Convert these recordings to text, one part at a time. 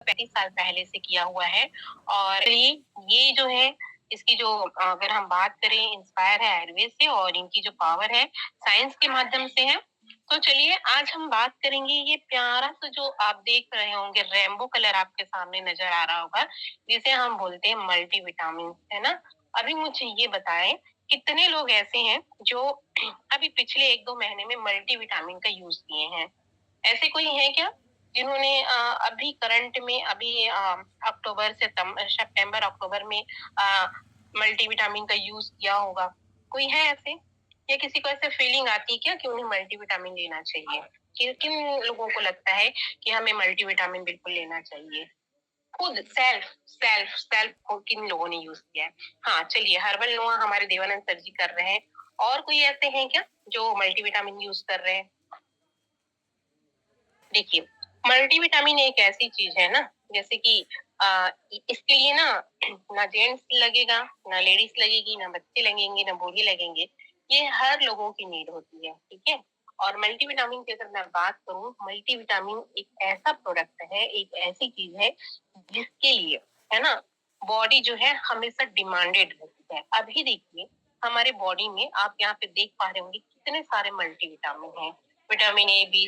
35 साल पहले से किया हुआ है। और ये जो है इसकी जो अगर हम बात करें इंस्पायर है आयुर्वेद से और इनकी जो पावर है साइंस के माध्यम से है। तो चलिए आज हम बात करेंगे ये प्यारा सा जो आप देख रहे होंगे रेनबो कलर आपके सामने नजर आ रहा होगा जिसे हम बोलते हैं मल्टीविटामिन, है ना? अभी मुझे ये बताएं कितने लोग ऐसे हैं जो अभी पिछले 1-2 महीने में मल्टीविटामिन का यूज किए हैं? ऐसे कोई है क्या जिन्होंने अभी करंट में अभी अक्टूबर सितंबर अक्टूबर में मल्टीविटामिन का यूज किया होगा? कोई है ऐसे? या किसी को ऐसे फीलिंग आती है क्या कि उन्हें मल्टीविटामिन लेना चाहिए? किन लोगों को लगता है कि हमें मल्टीविटामिन बिल्कुल लेना चाहिए? खुद सेल्फ सेल्फ सेल्फ को किन लोगों ने यूज किया है? हाँ, चलिए हर्बल नोआ हमारे देवानंद सर जी कर रहे हैं। और कोई ऐसे हैं क्या जो मल्टीविटामिन यूज कर रहे हैं? देखिए, मल्टीविटामिन एक ऐसी चीज है ना जैसे कि इसके लिए ना ना जेंट्स लगेगा, ना लेडीज लगेगी, ना बच्चे लगेंगे, ना बूढ़े लगेंगे। ये हर लोगों की नीड होती है, ठीक है? और मल्टीविटामिन की अगर मैं बात करूँ, मल्टीविटामिन एक ऐसा प्रोडक्ट है, एक ऐसी चीज है जिसके लिए, है ना, बॉडी जो है हमेशा डिमांडेड रहती है। अभी देखिए हमारे बॉडी में आप यहाँ पे देख पा रहे होंगे कितने सारे मल्टीविटामिन हैं। Vitamin A, B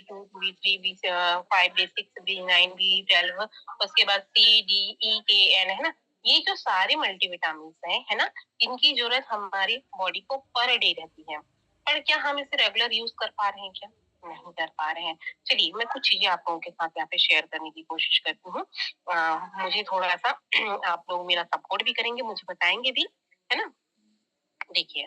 2, B 3, B 5, B 6, B 9, B 12, उसके बाद सी, डी, ई, के, एन, है ना? ये जो सारे मल्टीविटामिन है ना, इनकी जरूरत हमारी बॉडी को पर डे रहती है। पर क्या हम इसे रेगुलर यूज कर पा रहे हैं क्या? नहीं कर पा रहे हैं। चलिए मैं कुछ चीजें आप लोगों के साथ यहाँ पे शेयर करने की कोशिश करती हूँ। मुझे थोड़ा सा आप लोग मेरा सपोर्ट भी करेंगे, मुझे बताएंगे भी, है ना? देखिए,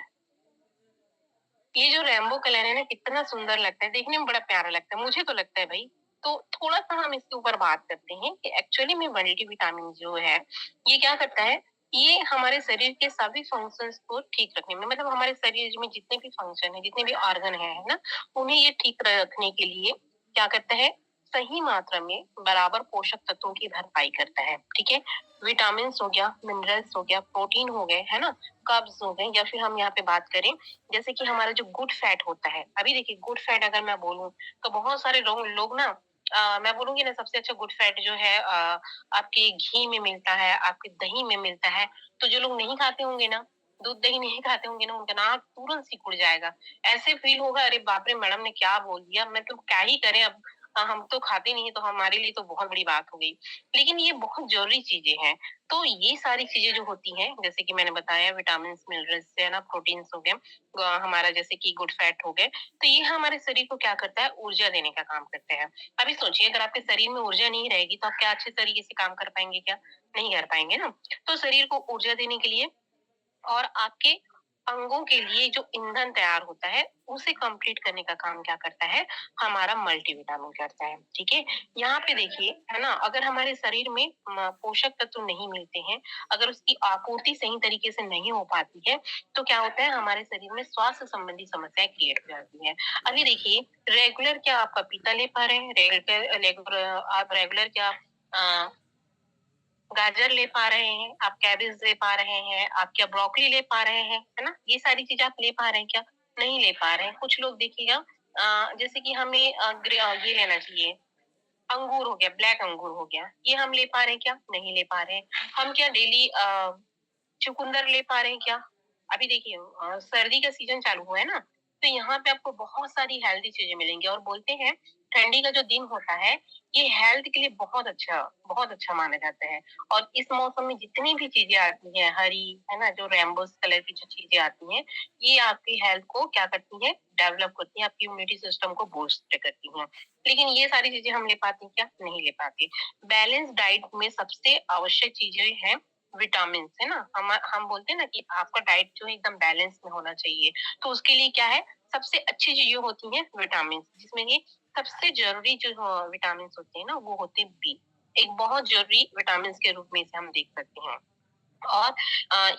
ये जो रेनबो कलर है ना कितना सुंदर लगता है, देखने में बड़ा प्यारा लगता है, मुझे तो लगता है भाई। तो थोड़ा-सा हम इसके ऊपर बात करते हैं कि एक्चुअली में मल्टीविटामिन जो है, ये क्या करता है, ये हमारे शरीर के सभी फंक्शंस को ठीक रखने में, मतलब हमारे शरीर में जितने भी फंक्शन है, जितने भी ऑर्गन है ना, उन्हें ये ठीक रखने के लिए क्या करता है, सही मात्रा में बराबर पोषक तत्वों की भरपाई करता है, ठीक है? विटामिन्स हो गया, मिनरल्स हो गया, प्रोटीन हो गए, है ना? कर्ब्स हो गए, या फिर हम यहाँ पे बात करें जैसे कि हमारा जो गुड फैट होता है। अभी देखिए गुड फैट अगर मैं बोलूँ तो बहुत सारे लोग ना मैं बोलूँगी ना सबसे अच्छा गुड फैट जो है आपके घी में मिलता है, आपके दही में मिलता है। तो जो लोग नहीं खाते होंगे ना, दूध दही नहीं खाते होंगे ना, उनका नाक तुरंत सिकुड़ जाएगा। ऐसे फील होगा, अरे बाप रे! मैडम ने क्या बोल दिया, मतलब क्या ही करें अब। हम तो खाते नहीं है तो हमारे लिए तो बहुत बड़ी बात हो गई। लेकिन ये बहुत ज़रूरी चीज़ें हैं। तो ये सारी चीज़ें जो होती हैं, जैसे कि मैंने बताया विटामिन्स, मिनरल्स से है ना, प्रोटीन्स हो गए, हमारा जैसे कि गुड फैट हो गए, तो ये हमारे शरीर को क्या करता है, ऊर्जा देने का काम करते हैं। अभी सोचिए अगर आपके शरीर में ऊर्जा नहीं रहेगी तो आप क्या अच्छे तरीके से काम कर पाएंगे क्या? नहीं कर पाएंगे ना। तो शरीर को ऊर्जा देने के लिए और आपके अंगों के लिए जो ईंधन तैयार होता है उसे कंप्लीट करने का काम क्या करता है, हमारा मल्टीविटामिन करता है, ठीक है? यहाँ पे देखिए, है ना, अगर हमारे शरीर में पोषक तत्व नहीं मिलते हैं, अगर उसकी आपूर्ति सही तरीके से नहीं हो पाती है, तो क्या होता है, हमारे शरीर में स्वास्थ्य संबंधी समस्याएं क्रिएट हो जाती है। अभी देखिए, रेगुलर क्या आप पपीता ले पा रहे हैं? रेगुलर रेगुलर आप रेगुलर क्या गाजर ले पा रहे हैं, आप कैबेज ले पा रहे हैं, आप क्या ब्रोकली ले पा रहे हैं, है ना? ये सारी चीज़ें आप ले पा रहे हैं क्या? नहीं ले पा रहे हैं। कुछ लोग देखिएगा जैसे कि हमें ये लेना चाहिए, अंगूर हो गया, ब्लैक अंगूर हो गया, ये हम ले पा रहे हैं क्या? नहीं ले पा रहे हैं। हम क्या डेली चुकंदर ले पा रहे हैं क्या? अभी देखिए सर्दी का सीज़न चालू हुआ है ना, तो यहाँ पे आपको बहुत सारी हेल्दी चीज़ें मिलेंगी और बोलते हैं ठंडी का जो दिन होता है, ये हेल्थ के लिए बहुत अच्छा माना जाता है। और इस मौसम में जितनी भी चीज़ें आती हैं, हरी, है ना, जो रेनबोस कलर की जो चीज़ें आती हैं, ये आपकी हेल्थ को क्या करती हैं, डेवलप करती हैं, आपकी इम्यूनिटी सिस्टम को बूस्ट करती हैं। लेकिन ये सारी चीज़ें हम ले पाते हैं क्या? नहीं ले पाते। बैलेंस डाइट में सबसे आवश्यक चीज़ें हैं विटामिन्स, है ना? हम बोलते हैं ना कि आपका डाइट जो है एकदम बैलेंस में होना चाहिए। तो उसके लिए क्या है, सबसे अच्छी चीज़ें होती हैं विटामिन्स, जिसमें ये सबसे ज़रूरी जो विटामिन्स होते हैं ना, वो होते हैं बी। एक बहुत ज़रूरी विटामिन्स के रूप में इसे हम देख सकते हैं। और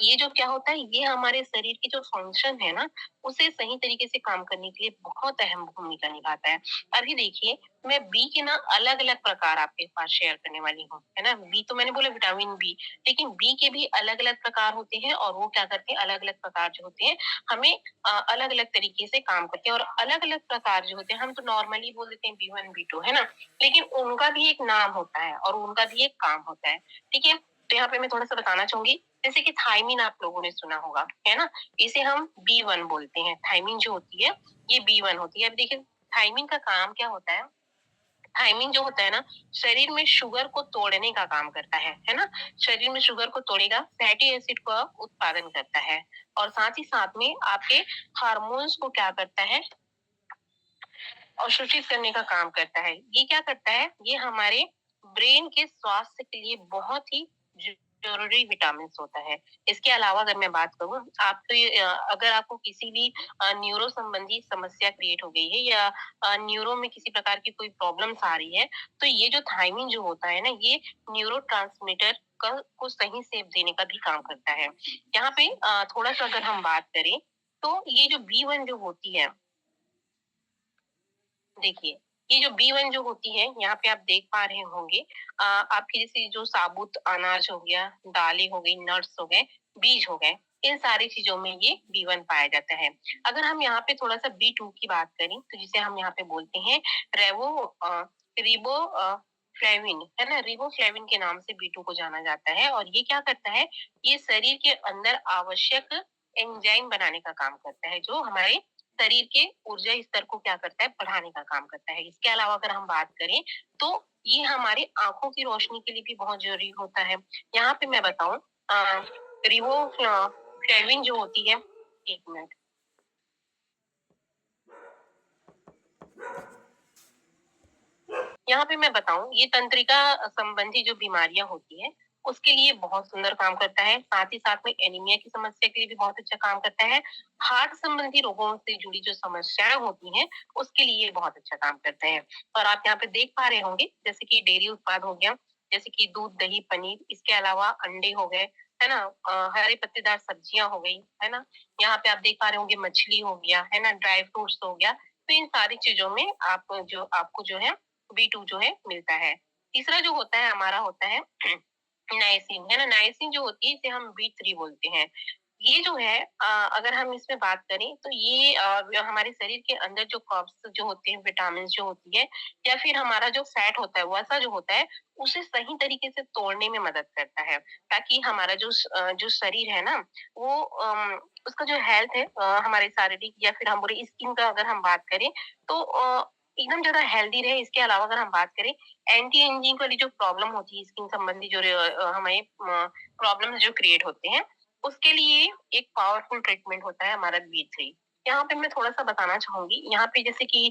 ये जो क्या होता है, ये हमारे शरीर की जो फंक्शन है ना, उसे सही तरीके से काम करने के लिए बहुत अहम भूमिका निभाता है। अभी देखिए, मैं बी के ना अलग-अलग प्रकार आपके पास शेयर करने वाली हूँ, है ना? बी तो मैंने बोला विटामिन बी, लेकिन बी के भी अलग-अलग प्रकार होते हैं और वो क्या करते हैं, अलग-अलग प्रकार जो होते हैं, हमें अलग-अलग तरीके से काम करते हैं और अलग-अलग प्रकार जो होते हैं, हम तो नॉर्मली बोल देते हैं बी1, बी2, है ना? लेकिन उनका भी एक नाम होता है और उनका भी एक काम होता है, ठीक है? तो यहाँ पे मैं थोड़ा-सा बताना चाहूँगी, जैसे कि थायमीन आप लोगों ने सुना होगा, है ना? इसे हम बी1 बोलते हैं। थायमीन जो होती है, ये बी1 होती है। अब देखिए, थायमीन का काम क्या होता है? थायमीन जो होता है ना, शरीर में शुगर को तोड़ने का काम करता है ना? शरीर में शुगर को तोड़ेगा, फैटी एसिड का उत्पादन करता है और साथ ही साथ में आपके हार्मोन्स को क्या करता है, अवशोषित करने का काम करता है। ये क्या करता है? ये हमारे ब्रेन के स्वास्थ्य के लिए बहुत ही ज़रूरी विटामिन्स होता है। इसके अलावा अगर मैं बात करूँ, आपको ये अगर आपको किसी भी न्यूरो संबंधी समस्या क्रिएट हो गई है या न्यूरो में किसी प्रकार की कोई प्रॉब्लम्स आ रही है, तो ये जो थायमीन जो होता है ना, ये न्यूरोट्रांसमीटर को सही शेप देने का भी काम करता है। यहाँ पे थोड़ा-सा अगर हम बात करें, तो ये जो बी1 जो होती है, देखिए, ये जो बी1 जो होती है, यहाँ पे आप देख पा रहे होंगे, आपके जैसे जो साबुत अनाज हो गया, दालें हो गई, नट्स हो गए, बीज हो गए, इन सारी चीज़ों में ये बी1 पाया जाता है। अगर हम यहाँ पे थोड़ा-सा बी2 की बात करें, तो जिसे हम यहाँ पे बोलते हैं रेवो रिबो फ्लेविन, है ना? रिबोफ्लेविन के नाम से बी2 को जाना जाता है और ये क्या करता है, ये शरीर के अंदर आवश्यक एंजाइम बनाने का काम करता है, जो हमारे शरीर के ऊर्जा स्तर को क्या करता है, बढ़ाने का काम करता है। इसके अलावा अगर हम बात करें, तो ये हमारी आँखों की रोशनी के लिए भी बहुत ज़रूरी होता है। यहाँ पे मैं बताऊँ, रिबोफ्लाविन जो होती है, 1 मिनट। यहाँ पे मैं बताऊँ, ये तंत्रिका संबंधी जो बीमारियाँ होती हैं, उसके लिए बहुत सुंदर काम करता है। साथ ही साथ में एनीमिया की समस्या के लिए भी बहुत अच्छा काम करता है। हार्ट संबंधी रोगों से जुड़ी जो समस्याएँ होती हैं, उसके लिए ये बहुत अच्छा काम करता है। और आप यहाँ पे देख पा रहे होंगे, जैसे कि डेयरी उत्पाद हो गया, जैसे कि दूध, दही, पनीर, इसके अलावा अंडे हो गए, है ना? हरे पत्तेदार सब्जियाँ हो गई, है ना? यहाँ पे आप देख पा रहे होंगे मछली हो गया, है ना? ड्राई फ्रूट्स हो गया। तो इन सारी चीज़ों में आपको जो है बी2 जो है मिलता है। तीसरा जो होता है हमारा होता है नाइसिन, है ना? नाइसिन जो होती है इसे हम बी3 बोलते हैं। ये जो है अगर हम इसमें बात करें, तो ये हमारे शरीर के अंदर जो कर्ब्स जो होते हैं, विटामिन्स जो होती है या फिर हमारा जो फैट होता है, वसा जो होता है, उसे सही तरीके से तोड़ने में मदद करता है, ताकि हमारा जो शरीर है ना, वो उसका जो हेल्थ है, हमारे शारीरिक या फिर हम बोले स्किन का अगर हम बात करें, तो एकदम ज़्यादा हेल्दी रहे। इसके अलावा अगर हम बात करें, एंटी एजिंग वाली जो प्रॉब्लम होती है, स्किन संबंधी जो हमें प्रॉब्लम्स जो क्रिएट होते हैं, उसके लिए एक पावरफुल ट्रीटमेंट होता है हमारा बी3। यहाँ पे मैं थोड़ा-सा बताना चाहूँगी, यहाँ पे जैसे कि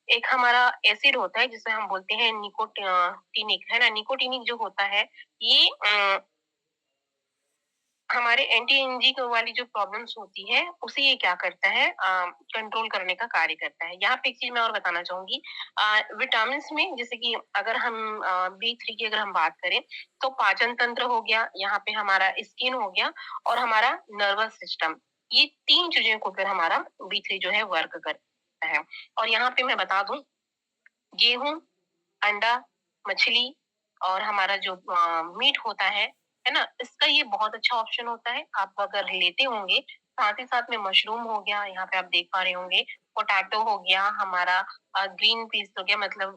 एक हमारा एसिड होता है जिसे हम बोलते हैं टिनिक, है ना? निकोटिनिक जो होता है, ये हमारे एंटी एजिंग वाली जो प्रॉब्लम्स होती है, उसे ये क्या करता है, कंट्रोल करने का कार्य करता है। यहाँ पे एक चीज़ मैं और बताना चाहूँगी, विटामिन्स में जैसे कि अगर हम बी3 की अगर हम बात करें, तो पाचन तंत्र हो गया, यहाँ पे हमारा स्किन हो गया और हमारा नर्वस सिस्टम, ये 3 चीज़ों को फिर हमारा बी3 जो है वर्क करता है। और यहाँ पे मैं बता दूँ, गेहूँ, अंडा, मछली और हमारा जो मीट होता है ना? इसका ये बहुत अच्छा ऑप्शन होता है। आप अगर लेते होंगे, साथ ही साथ में मशरूम हो गया, यहाँ पे आप देख पा रहे होंगे, पोटैटो हो गया, हमारा ग्रीन पीस हो गया, मतलब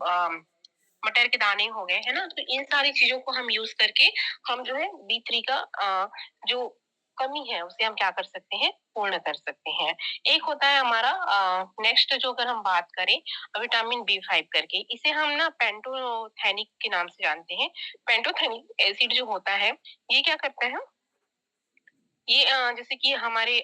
मटर के दाने हो गए, है ना? तो इन सारी चीज़ों को हम यूज़ करके हम जो है बी3 का जो कमी है उसे हम क्या कर सकते हैं, पूर्ण कर सकते हैं। एक होता है हमारा नेक्स्ट जो अगर हम बात करें विटामिन बी5 करके, इसे हम ना पैंटोथेनिक के नाम से जानते हैं। पैंटोथेनिक एसिड जो होता है, ये क्या करता है, ये जैसे कि हमारे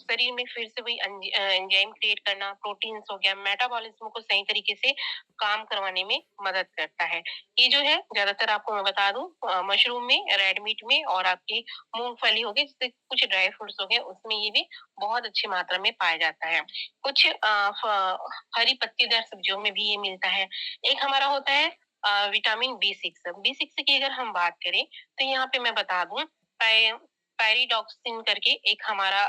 शरीर में फिर से वही एंजाइम क्रिएट करना, प्रोटीन्स हो गया, मेटाबॉलिज्म को सही तरीके से काम करवाने में मदद करता है। ये जो है ज़्यादातर आपको मैं बता दूँ, मशरूम में, रेड मीट में और आपकी मूँगफली हो गई, जैसे कुछ ड्राई फ्रूट्स हो गए, उसमें ये भी बहुत अच्छी मात्रा में पाया जाता है। कुछ हरी पत्तेदार सब्जियों में भी ये मिलता है। एक हमारा होता है विटामिन बी6। बी6 की अगर हम बात करें, तो यहाँ पे मैं बता दूँ, पाइ पायरिडॉक्सिन करके एक हमारा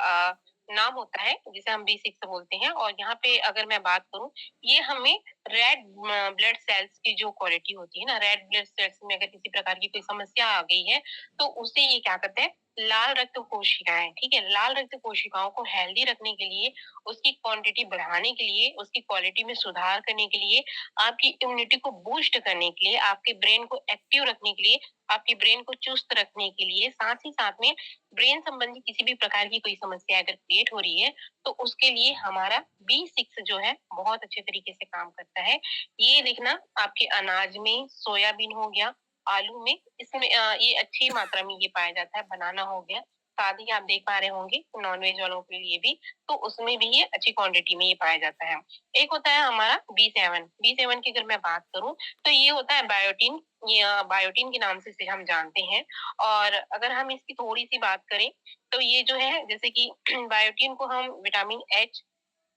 नाम होता है, जिसे हम B6 बोलते हैं। और यहाँ पे अगर मैं बात करूँ, ये हमें रेड ब्लड सेल्स की जो क्वालिटी होती है ना, रेड ब्लड सेल्स में अगर किसी प्रकार की कोई समस्या आ गई है, तो उसे ये क्या करता है, लाल रक्त कोशिकाएँ, ठीक है? लाल रक्त कोशिकाओं को हेल्दी रखने के लिए, उसकी क्वांटिटी बढ़ाने के लिए, उसकी क्वालिटी में सुधार करने के लिए, आपकी इम्यूनिटी को बूस्ट करने के लिए, आपके ब्रेन को एक्टिव रखने के लिए, आपके ब्रेन को चुस्त रखने के लिए, साथ ही साथ में ब्रेन संबंधी किसी भी प्रकार की कोई समस्या अगर क्रिएट हो रही है, तो उसके लिए हमारा B6 जो है बहुत अच्छे तरीके से काम करता है। ये देखना, आपके अनाज में सोयाबीन हो गया, आलू में, इसमें ये अच्छी मात्रा में ये पाया जाता है, बनाना हो गया, साथ ही आप देख पा रहे होंगे नॉन-वेज वालों के लिए भी, तो उसमें भी ये अच्छी क्वांटिटी में ये पाया जाता है। एक होता है हमारा B7, B7 की अगर मैं बात करूँ, तो ये होता है बायोटिन, ये बायोटिन के नाम से इसे हम जानते हैं। और अगर हम इसकी थोड़ी-सी बात करें, तो ये जो है जैसे कि बायोटिन को हम vitamin H,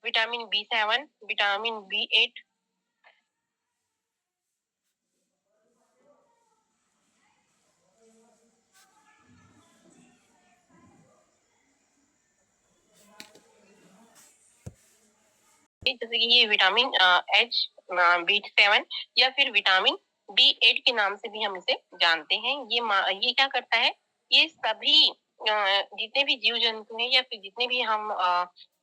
vitamin B7, vitamin B8, जैसे कि ये विटामिन एच, B7 या फिर विटामिन B8 के नाम से भी हम इसे जानते हैं। ये क्या करता है, ये सभी जितने भी जीव-जंतु हैं या फिर जितने भी हम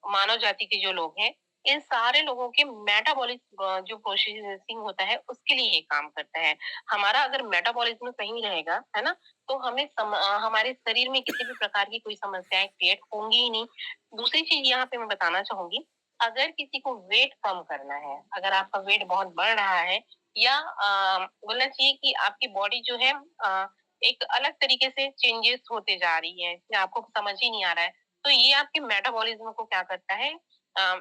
मानव जाति के जो लोग हैं, इन सारे लोगों के मेटाबॉलिक जो प्रोसेसिंग होता है, उसके लिए ये काम करता है। हमारा अगर मेटाबॉलिज्म सही रहेगा, है ना? तो हमारे शरीर में किसी भी प्रकार की कोई समस्याएँ क्रिएट होंगी ही नहीं। दूसरी चीज़ यहाँ पे मैं बताना चाहूँगी, अगर किसी को वेट कम करना है, अगर आपका वेट बहुत बढ़ रहा है, या बोलना चाहिए कि आपकी बॉडी जो है एक अलग तरीके से चेंजेस होते जा रही है, या आपको समझ ही नहीं आ रहा है, तो ये आपके मेटाबॉलिज्म को क्या करता है,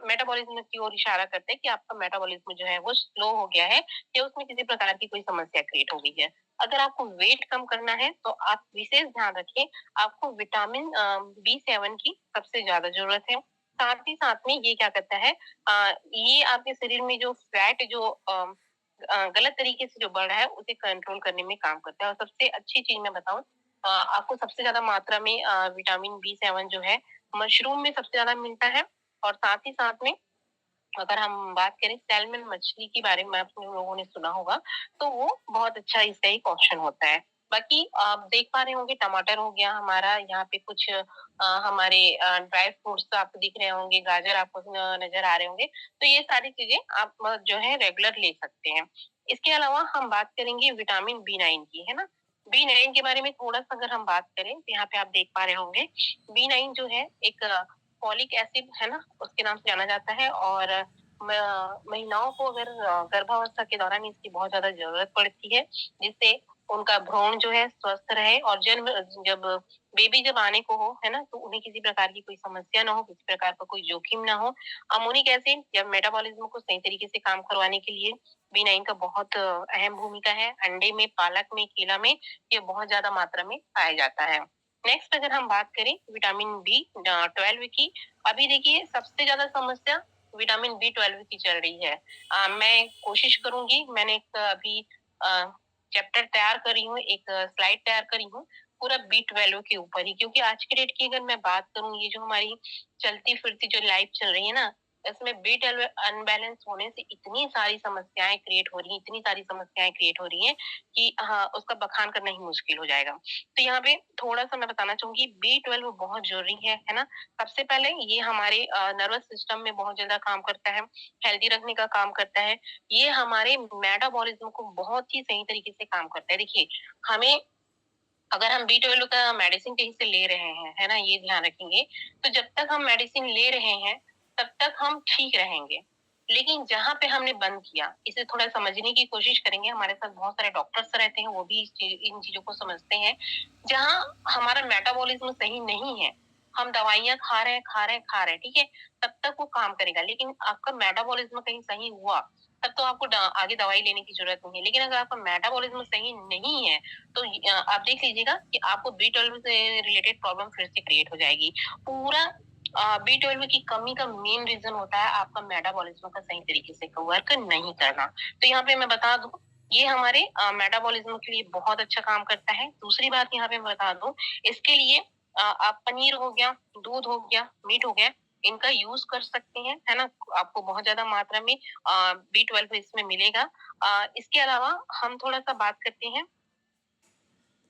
मेटाबॉलिज्म की ओर इशारा करता है कि आपका मेटाबॉलिज्म जो है वो स्लो हो गया है, या उसमें किसी प्रकार की कोई समस्या क्रिएट हो गई है। अगर आपको वेट कम करना है, तो आप विशेष ध्यान रखें, आपको विटामिन B7 की सबसे ज़्यादा ज़रूरत है। साथ ही साथ में ये क्या करता है, ये आपके शरीर में जो फैट जो गलत तरीके से जो बढ़ रहा है, उसे कंट्रोल करने में काम करता है। और सबसे अच्छी चीज़ मैं बताऊँ, आपको सबसे ज़्यादा मात्रा में विटामिन B7 जो है, मशरूम में सबसे ज़्यादा मिलता है। और साथ ही साथ में अगर हम बात करें सैल्मन मछली के बारे में, आप लोगों ने सुना होगा, तो वो बहुत अच्छा इसका एक ऑप्शन होता है। बाकी आप देख पा रहे होंगे, टमाटर हो गया हमारा, यहाँ पे कुछ हमारे ड्राई फ्रूट्स आपको दिख रहे होंगे, गाजर आपको नज़र आ रहे होंगे, तो ये सारी चीज़ें आप जो है रेगुलर ले सकते हैं। इसके अलावा हम बात करेंगे विटामिन B9 की, है ना? B9 के बारे में थोड़ा-सा अगर हम बात करें, तो यहाँ पे आप देख पा रहे होंगे, B9 जो है एक फॉलिक एसिड है ना, उसके नाम से जाना जाता है। और महिलाओं को अगर गर्भावस्था के दौरान इसकी बहुत ज़्यादा ज़रूरत पड़ती है, जिससे उनका भ्रूण जो है स्वस्थ रहे, और जब बेबी जब आने को हो, है ना, तो उन्हें किसी प्रकार की कोई समस्या ना हो, किसी प्रकार का कोई जोखिम ना हो। अमोनिक एसिड या मेटाबॉलिज्म को सही तरीके से काम करवाने के लिए B9 का बहुत अहम भूमिका है। अंडे में, पालक में, केला में ये बहुत ज़्यादा मात्रा में पाया जाता है। नेक्स्ट अगर हम बात करें विटामिन B12 की, अभी देखिए सबसे ज़्यादा समस्या विटामिन B12 की चल रही है। मैं कोशिश करूँगी, मैंने एक अभी अ, चैप्टर तैयार करी हूँ, एक स्लाइड तैयार करी हूँ, पूरा B12 के ऊपर ही, क्योंकि आज की डेट की अगर मैं बात करूँ, ये जो हमारी चलती-फिरती जो लाइफ चल रही है ना, इसमें B12 अनबैलेंस होने से इतनी सारी समस्याएँ क्रिएट हो रही हैं, इतनी सारी समस्याएँ क्रिएट हो रही हैं कि हाँ, उसका बखान करना ही मुश्किल हो जाएगा। तो यहाँ पे थोड़ा-सा मैं बताना चाहूँगी, B12 बहुत ज़रूरी है ना? सबसे पहले ये हमारे नर्वस सिस्टम में बहुत ज़्यादा काम करता है, हेल्दी रखने का काम करता है। ये हमारे मेटाबॉलिज़्म को बहुत ही सही तरीके से काम करता है। देखिए, हमें अगर हम B12 का मेडिसिन कहीं से ले रहे हैं, है ना? ये ध्यान रखेंगे, तो जब तक हम मेडिसिन ले रहे हैं, तब तक हम ठीक रहेंगे। लेकिन जहाँ पे हमने बंद किया, इसे थोड़ा समझने की कोशिश करेंगे, हमारे साथ बहुत सारे डॉक्टर्स रहते हैं, वो भी इन चीज़ों को समझते हैं। जहाँ हमारा मेटाबॉलिज़्म सही नहीं है, हम दवाइयाँ खा रहे हैं, खा रहे हैं, खा रहे हैं, ठीक है? तब तक वो काम करेगा, लेकिन आपका मेटाबॉलिज़्म कहीं सही हुआ, तब तो आपको आगे दवाई लेने की ज़रूरत नहीं है। लेकिन अगर आपका मेटाबॉलिज़्म सही नहीं है, तो आप देख लीजिएगा कि आपको B12 से रिलेटेड प्रॉब्लम फिर से क्रिएट हो जाएगी। पूरा B12 की कमी का मेन रीज़न होता है आपका मेटाबॉलिज़्म का सही तरीके से वर्क नहीं करना। तो यहाँ पे मैं बता दूँ, ये हमारे मेटाबॉलिज्म के लिए बहुत अच्छा काम करता है। दूसरी बात यहाँ पे मैं बता दूँ, इसके लिए आप पनीर हो गया, दूध हो गया, मीट हो गया, इनका यूज़ कर सकते हैं, है ना? आपको बहुत ज़्यादा मात्रा में बी12 इसमें मिलेगा। इसके अलावा हम थोड़ा-सा बात करते हैं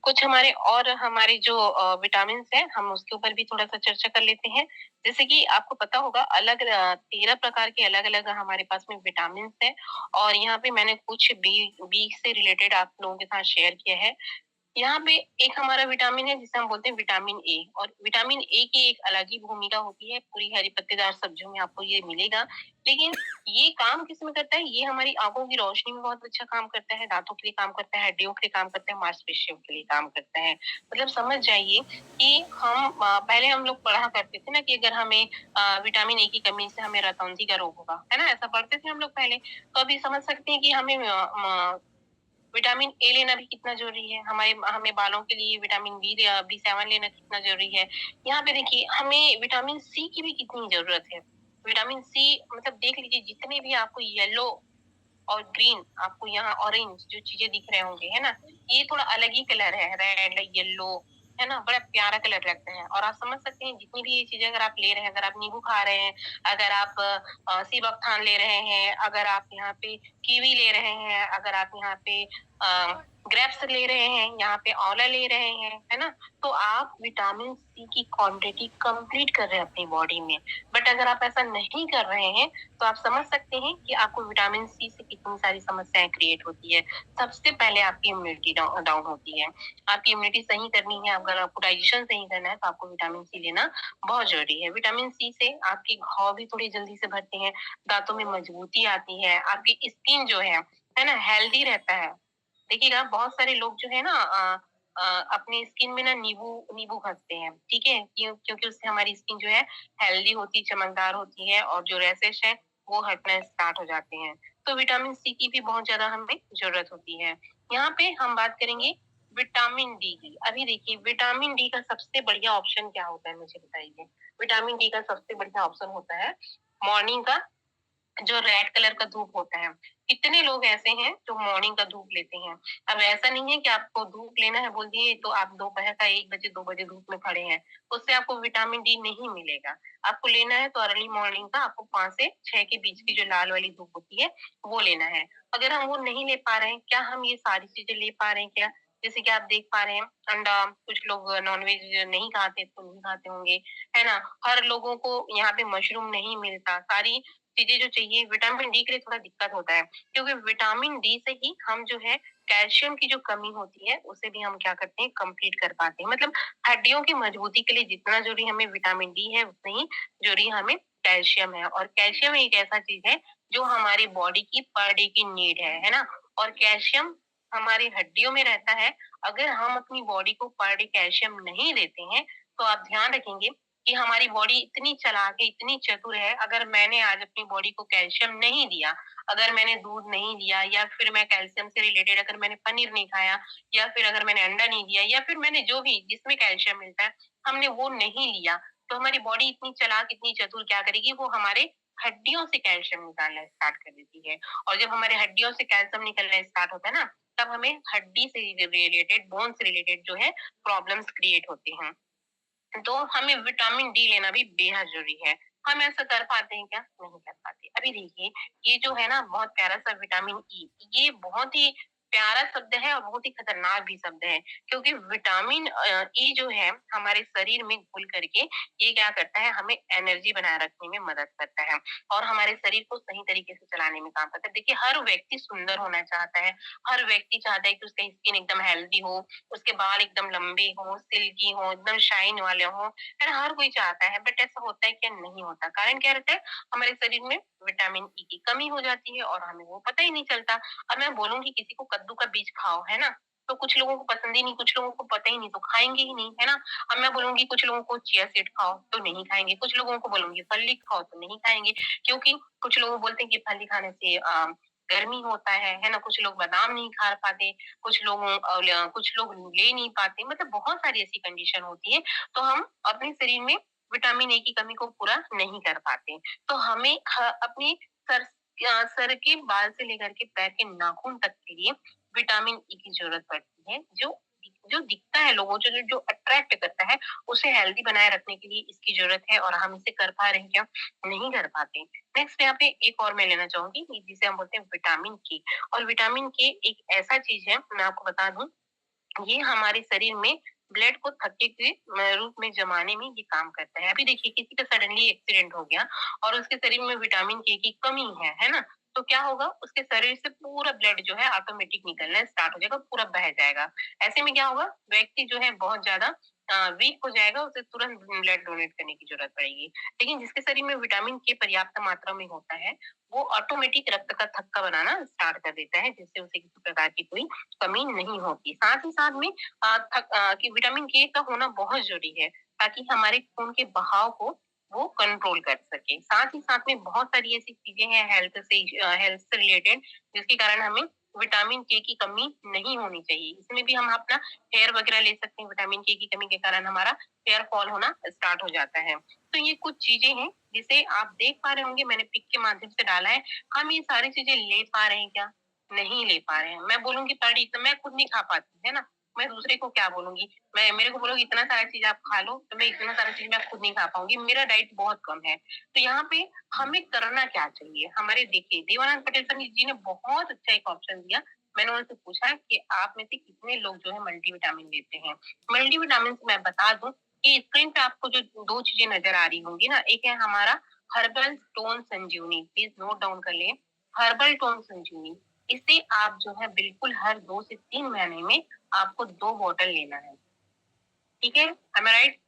कुछ हमारे जो विटामिन्स हैं, हम उसके ऊपर भी थोड़ा-सा चर्चा कर लेते हैं। जैसे कि आपको पता होगा 13 प्रकार के अलग-अलग हमारे पास में विटामिन्स हैं और यहाँ पे मैंने कुछ बी से रिलेटेड आप लोगों के साथ शेयर किया है। यहाँ पे एक हमारा विटामिन है जिसे हम बोलते हैं विटामिन ए और विटामिन ए की एक अलग ही भूमिका होती है, पूरी हरी पत्तेदार सब्जियों में आपको ये मिलेगा। लेकिन ये काम किसमें करता है? ये हमारी आँखों की रोशनी में बहुत अच्छा काम करता है, दाँतों के लिए काम करता है, हड्डियों के लिए काम करता है, मांसपेशियों के लिए काम करता है। मतलब समझ जाइए कि पहले हम लोग पढ़ा करते थे ना कि अगर हमें विटामिन ए की कमी से हमें रतौंधी का रोग होगा, है ना? ऐसा पढ़ते थे हम लोग पहले। तो अभी समझ सकते हैं कि हमें विटामिन ए लेना भी कितना ज़रूरी है, हमारे हमें बालों के लिए विटामिन बी7 लेना कितना ज़रूरी है। यहाँ पे देखिए हमें विटामिन सी की भी कितनी ज़रूरत है। विटामिन सी मतलब देख लीजिए जितने भी आपको येलो और ग्रीन आपको यहाँ ऑरेंज जो चीज़ें दिख रहे होंगे, है ना? ये थोड़ा अलग ही कलर है, रेड, येलो, है ना? बड़ा प्यारा कलर लगता है और आप समझ सकते हैं जितनी भी ये चीज़ें अगर आप ले रहे हैं, अगर आप नींबू खा रहे हैं, अगर आप सेब अख्तान ले रहे हैं, अगर आप यहाँ पे कीवी ले रहे हैं, अगर आप यहाँ पे ग्रेप्स ले रहे हैं, यहाँ पे आंवला ले रहे हैं, है ना? तो आप विटामिन सी की क्वांटिटी कंप्लीट कर रहे हैं अपनी बॉडी में। बट अगर आप ऐसा नहीं कर रहे हैं, तो आप समझ सकते हैं कि आपको विटामिन सी से कितनी सारी समस्याएँ क्रिएट होती है। सबसे पहले आपकी इम्यूनिटी डाउन होती है। आपकी इम्यूनिटी सही करनी है, अगर आपको डाइजेशन सही करना है, तो आपको विटामिन सी लेना बहुत ज़रूरी है। विटामिन सी से आपके घाव भी थोड़ी जल्दी से भरते हैं, दाँतों में मजबूती आती है, आपकी स्किन जो है ना? हेल्दी रहता है। देखिएगा बहुत सारे लोग जो है ना अपनी स्किन में ना नींबू नींबू घसते हैं, ठीक है? क्योंकि उससे हमारी स्किन जो है हेल्दी होती, चमकदार होती है और जो रैशेस हैं वो हटना स्टार्ट हो जाते हैं। तो विटामिन सी की भी बहुत ज़्यादा हमें ज़रूरत होती है। यहाँ पे हम बात करेंगे विटामिन डी की। अभी देखिए विटामिन डी का सबसे बढ़िया ऑप्शन क्या होता है मुझे बताइए? विटामिन डी का सबसे बढ़िया ऑप्शन होता है मॉर्निंग का जो रेड कलर का धूप होता है। कितने लोग ऐसे हैं जो मॉर्निंग का धूप लेते हैं। अब ऐसा नहीं है कि आपको धूप लेना है बोल दिए तो आप दोपहर का 1 बजे 2 बजे धूप में खड़े हैं, उससे आपको विटामिन डी नहीं मिलेगा। आपको लेना है तो अर्ली मॉर्निंग का आपको 5 से 6 के बीच की जो लाल वाली धूप होती है, वो लेना है। अगर हम वो नहीं ले पा रहे हैं, क्या हम ये सारी चीज़ें ले पा रहे हैं क्या? जैसे कि आप देख पा रहे हैं अंडा, कुछ लोग नॉन-वेज नहीं खाते तो नहीं खाते होंगे, है ना? हर लोगों को यहाँ पे मशरूम नहीं मिलता, सारी चीज़ें जो चाहिए विटामिन डी के लिए थोड़ा दिक्कत होता है, क्योंकि विटामिन डी से ही हम जो है कैल्शियम की जो कमी होती है, उसे भी हम क्या करते हैं कंप्लीट कर पाते हैं। मतलब हड्डियों की मजबूती के लिए जितना ज़रूरी हमें विटामिन डी है, उतना ही ज़रूरी हमें कैल्शियम है और कैल्शियम एक ऐसा चीज़ है, जो हमारी बॉडी की पर डे की नीड है ना? और कैल्शियम हमारी हड्डियों में रहता है, अगर हम अपनी बॉडी को पर डे कैल्शियम नहीं देते हैं, तो आप ध्यान रखेंगे कि हमारी बॉडी इतनी चालाक है, इतनी चतुर है, अगर मैंने आज अपनी बॉडी को कैल्शियम नहीं दिया, अगर मैंने दूध नहीं लिया या फिर मैं कैल्शियम से रिलेटेड अगर मैंने पनीर नहीं खाया या फिर अगर मैंने अंडा नहीं दिया या फिर मैंने जो भी जिसमें कैल्शियम मिलता है, हमने वो नहीं लिया, तो हमारी बॉडी इतनी चालाक, इतनी चतुर क्या करेगी, वो हमारे हड्डियों से कैल्शियम निकालना स्टार्ट कर देती है और जब हमारे हड्डियों से कैल्शियम निकलना स्टार्ट होता है ना, तब हमें हड्डी से रिलेटेड, बोन से रिलेटेड जो है प्रॉब्लम्स क्रिएट होती हैं। तो हमें विटामिन डी लेना भी बेहद ज़रूरी है। हम ऐसा कर पाते हैं क्या? नहीं कर पाते। अभी देखिए, ये जो है ना बहुत प्यारा-सा विटामिन ई, ये बहुत ही प्यारा शब्द है और बहुत ही खतरनाक भी शब्द है, क्योंकि विटामिन ई जो है हमारे शरीर में घुल करके ये क्या करता है, हमें एनर्जी बनाए रखने में मदद करता है और हमारे शरीर को सही तरीके से चलाने में काम करता है। देखिए, हर व्यक्ति सुंदर होना चाहता है, हर व्यक्ति चाहता है कि उसका स्किन एकदम हेल्दी हो, उसके बाल एकदम लंबे हों, सिल्की हों, एकदम शाइन वाले हों, है ना? हर कोई चाहता है, बट ऐसा होता है क्या? नहीं होता। कारण क्या रहता है? हमारे शरीर में विटामिन ई की कमी हो जाती है और हमें वो पता ही नहीं चलता। अब मैं बोलूँगी किसी को कद्दू का बीज खाओ, है ना? तो कुछ लोगों को पसंद ही नहीं, कुछ लोगों को पता ही नहीं, तो खाएँगे ही नहीं, है ना? अब मैं बोलूँगी कुछ लोगों को चिया सीड खाओ, तो नहीं खाएँगे, कुछ लोगों को बोलूँगी फल्ली खाओ, तो नहीं खाएँगे, क्योंकि कुछ लोग बोलते हैं कि फल्ली खाने से गर्मी होता है ना? कुछ लोग बादाम नहीं खा पाते, कुछ लोग ले नहीं पाते, मतलब बहुत सारी ऐसी कंडीशन होती है, तो हम अपने शरीर में विटामिन ए की कमी को पूरा नहीं कर पाते। तो हमें अपनी सर सर के बाल से लेकर के पैर के नाखून तक के लिए विटामिन ई की जरूरत पड़ती है, जो जो दिखता है लोगों को, जो जो अट्रैक्ट करता है, उसे हेल्दी बनाए रखने के लिए इसकी जरूरत है, और हम इसे कर पा रहे हैं क्या? नहीं कर पाते। नेक्स्ट यहाँ पे एक और मैं लेना चाहूंगी, जिसे हम बोलते हैं विटामिन के। और विटामिन के एक ऐसा चीज है, मैं आपको बता दूं, ये हमारे शरीर में ब्लड को थक्के के रूप में जमाने में ये काम करता है। अभी देखिए, किसी का सडनली एक्सीडेंट हो गया और उसके शरीर में विटामिन के की कमी है ना? तो क्या होगा, उसके शरीर से पूरा ब्लड जो है ऑटोमेटिक निकलना स्टार्ट हो जाएगा, पूरा बह जाएगा। ऐसे में क्या होगा, व्यक्ति जो है बहुत ज्यादा वीक हो जाएगा, उसे तुरंत ब्लड डोनेट करने की जरूरत पड़ेगी। लेकिन जिसके शरीर में विटामिन के पर्याप्त मात्रा में होता है, वो ऑटोमेटिक रक्त का थक्का बनाना स्टार्ट कर देता है, जिससे उसे किसी प्रकार की कोई कमी नहीं होती। साथ ही साथ में कि विटामिन के का होना बहुत ज़रूरी है, ताकि हमारे खून के बहाव को वो कंट्रोल कर सके। साथ ही साथ में बहुत सारी ऐसी चीज़ें हैं हेल्थ से रिलेटेड, जिसके कारण हमें विटामिन के की कमी नहीं होनी चाहिए। इसमें भी हम अपना हेयर वगैरह ले सकते हैं, विटामिन के की कमी के कारण हमारा हेयर फॉल होना स्टार्ट हो जाता है। तो ये कुछ चीज़ें हैं, जिसे आप देख पा रहे होंगे, मैंने पिक के माध्यम से डाला है। हम ये सारी चीज़ें ले पा रहे हैं क्या? नहीं ले पा रहे हैं। मैं बोलूँगी पर डे, तो मैं खुद नहीं खा पाती, है ना? मैं दूसरे को क्या बोलूँगी? मैं मेरे को बोलोगे इतना सारा चीज़ आप खा लो, तो मैं इतना सारा चीज़ मैं खुद नहीं खा पाऊँगी, मेरा डाइट बहुत कम है। तो यहाँ पे हमें करना क्या चाहिए? हमारे देखिए, देवानंद पटेल सर जी ने बहुत अच्छा एक ऑप्शन दिया। मैंने उनसे पूछा कि आप में से कितने लोग जो है मल्टीविटामिन लेते हैं? मल्टीविटामिन से मैं बता दूँ कि स्क्रीन पे आपको जो 2 चीज़ें नज़र आ रही होंगी ना, एक है हमारा herbal tone Sanjeevani, please note down कर लें। हर्बल टोन संजीवनी, इसे आप जो है बिल्कुल हर 2 से 3 महीने में आपको 2 बॉटल लेना है। ठीक है? एम आई राइट?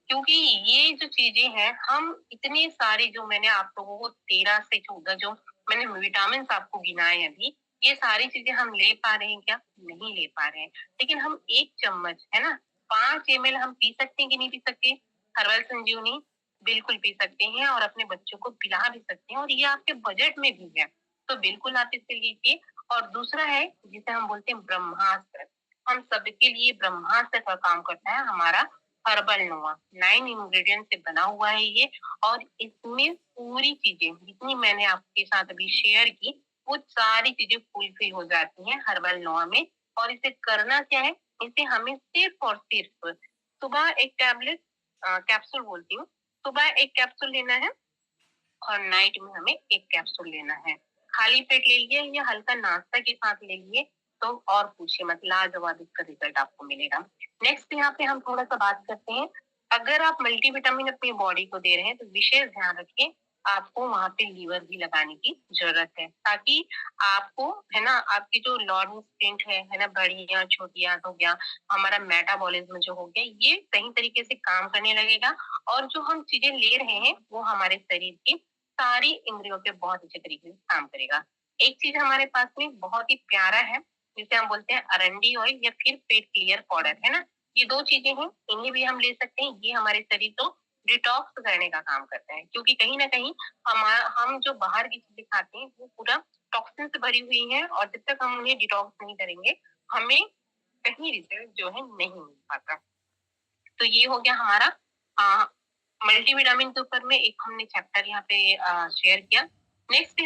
क्योंकि ये जो चीज़ें हैं, हम इतने सारे जो मैंने आप लोगों को 13 से 14 जो मैंने विटामिन्स आपको गिनाए हैं अभी, ये सारी चीज़ें हम ले पा रहे हैं क्या? नहीं ले पा रहे हैं। लेकिन हम 1 चम्मच, है ना? 5 एमएल हम पी सकते हैं कि नहीं पी सकते? हर्बल संजीवनी बिल्कुल पी सकते हैं, और अपने बच्चों को पिला भी सकते हैं, और ये आपके बजट में भी है। तो बिल्कुल आप इसे लीजिए। और दूसरा है, जिसे हम बोलते हैं ब्रह्मास्त्र। हम सबके लिए ब्रह्मास्त्र का काम करता है हमारा हर्बल नोवा। 9 इंग्रेडिएंट से बना हुआ है ये, और इसमें पूरी चीजें जितनी मैंने आपके साथ अभी शेयर की, वो सारी चीजें फुलफिल हो जाती हैं हर्बल नोवा में। और इसे करना क्या है, इसे हमें सिर्फ और सिर्फ सुबह एक टैबलेट, कैप्सूल बोलती हूँ, सुबह एक कैप्सूल लेना है, और नाइट में हमें एक कैप्सूल लेना है। खाली पेट ले लिए या हल्का नाश्ता के साथ ले लिए, तो और पूछिए मत, लाजवाब इसका रिजल्ट आपको मिलेगा। नेक्स्ट यहाँ पे हम थोड़ा-सा बात करते हैं, अगर आप मल्टीविटामिन अपनी बॉडी को दे रहे हैं, तो विशेष ध्यान रखिए, आपको वहाँ पे लीवर भी लगाने की ज़रूरत है, ताकि आपको, है ना, आपकी जो लॉन्ग स्टेंट है ना, बड़ी या छोटी आंत हो गया, हमारा मेटाबॉलिज्म जो हो गया, ये सही तरीके से काम करने लगेगा, और जो हम चीज़ें ले रहे हैं, वो हमारे शरीर की सारी इंद्रियों पे बहुत अच्छे तरीके से काम करेगा। एक चीज़ हमारे पास में बहुत ही प्यारा है, जिसे हम बोलते हैं अरंडी ऑयल या फिर पेट क्लियर पाउडर, है ना? ये 2 चीज़ें हैं, इन्हें भी हम ले सकते हैं। ये हमारे शरीर को डिटॉक्स करने का काम करता है, क्योंकि कहीं न कहीं हम जो बाहर की चीज़ें खाते हैं, वो पूरा टॉक्सिन से भरी हुई हैं, और जब तक हम उन्हें डिटॉक्स नहीं करेंगे, हमें कहीं रिजल्ट जो है नहीं मिल पाता। तो ये हो गया हमारा अ, मल्टीविटामिन के ऊपर में एक हमने चैप्टर यहाँ पे शेयर किया। नेक्स्ट